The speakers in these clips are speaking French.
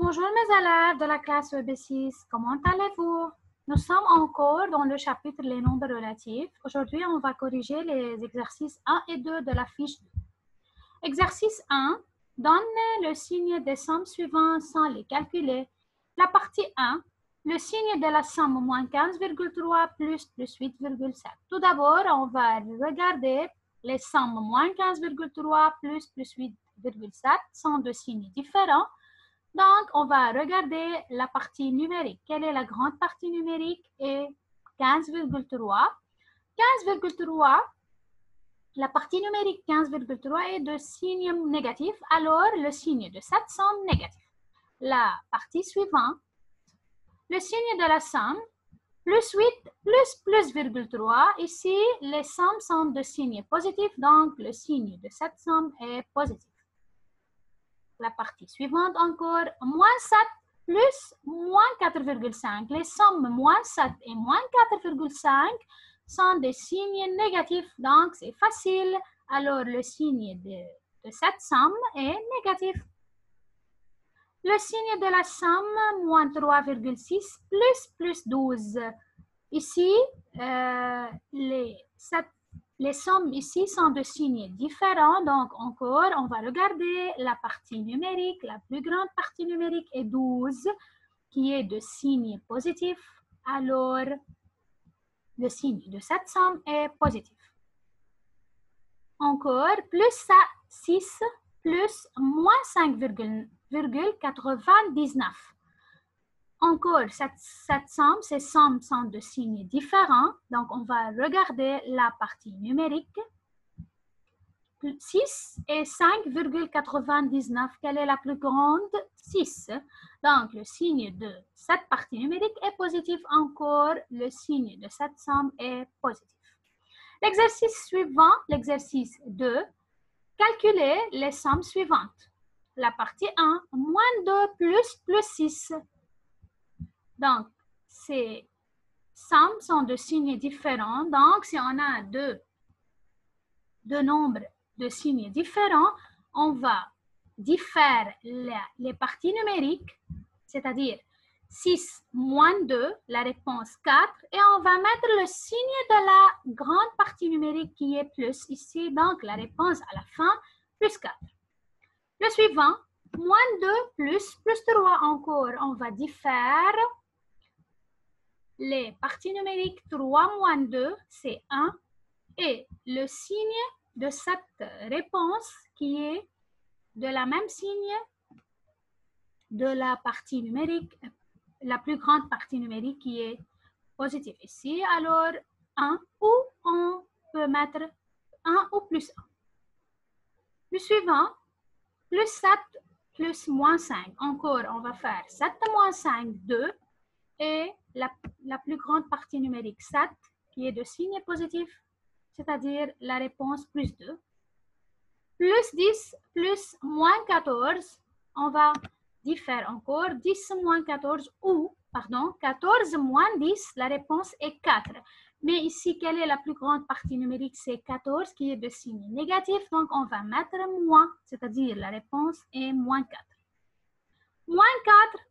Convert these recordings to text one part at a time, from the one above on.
Bonjour mes élèves de la classe EB6, comment allez-vous? Nous sommes encore dans le chapitre les nombres relatifs. Aujourd'hui, on va corriger les exercices 1 et 2 de la fiche 2. Exercice 1, donnez le signe des sommes suivantes sans les calculer. La partie 1, le signe de la somme moins 15,3 plus 8,7. Tout d'abord, on va regarder les sommes moins 15,3 plus 8,7 sont deux signes différents. Donc, on va regarder la partie numérique. Quelle est la grande partie numérique? Et 15,3. 15,3, la partie numérique 15,3 est de signe négatif, alors le signe de cette somme négatif. La partie suivante, le signe de la somme, plus 8 plus 3. Ici, les sommes sont de signe positif, donc le signe de cette somme est positif. La partie suivante encore, moins 7 plus moins 4,5. Les sommes moins 7 et moins 4,5 sont des signes négatifs, donc c'est facile. Alors, le signe de cette somme est négatif. Le signe de la somme, moins 3,6 plus 12. Ici, les sommes ici sont de signes différents, donc encore, on va regarder la partie numérique. La plus grande partie numérique est 12, qui est de signe positif. Alors, le signe de cette somme est positif. Encore, plus 6 plus moins 5,99. Encore, cette somme, ces sommes sont de signes différents. Donc, on va regarder la partie numérique. 6 et 5,99. Quelle est la plus grande? 6. Donc, le signe de cette partie numérique est positif. Encore, le signe de cette somme est positif. L'exercice suivant, l'exercice 2, calculez les sommes suivantes. La partie 1, moins 2 plus 6. Donc, ces sommes sont de signes différents. Donc, si on a deux nombres de signes différents, on va différer les parties numériques, c'est-à-dire 6 moins 2, la réponse 4, et on va mettre le signe de la grande partie numérique qui est plus ici, donc la réponse à la fin, plus 4. Le suivant, moins 2 plus 3 encore, on va différer les parties numériques 3 moins 2, c'est 1, et le signe de cette réponse qui est de la même signe de la partie numérique, la plus grande partie numérique qui est positive ici. Alors, 1 ou on peut mettre 1 ou plus 1. Le suivant, plus 7 plus moins 5. Encore, on va faire 7 moins 5, 2. Et la plus grande partie numérique 7 qui est de signe positif, c'est-à-dire la réponse plus 2. Plus 10 plus moins 14, on va différer encore 10 moins 14 ou, pardon, 14 moins 10, la réponse est 4. Mais ici, quelle est la plus grande partie numérique? C'est 14 qui est de signe négatif, donc on va mettre moins, c'est-à-dire la réponse est moins 4. Moins 4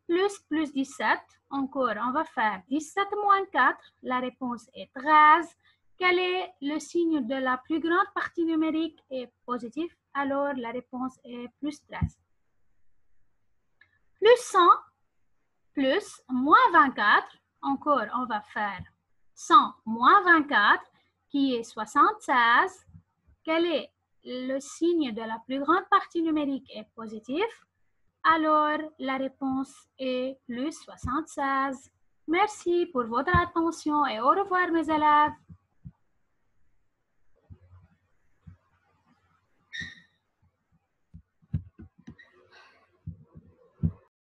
plus 17, encore, on va faire 17 moins 4, la réponse est 13. Quel est le signe de la plus grande partie numérique? Est positif, alors la réponse est plus 13. Plus 100 plus moins 24, encore, on va faire 100 moins 24, qui est 76. Quel est le signe de la plus grande partie numérique? Est positif. Alors, la réponse est plus 76. Merci pour votre attention et au revoir mes élèves.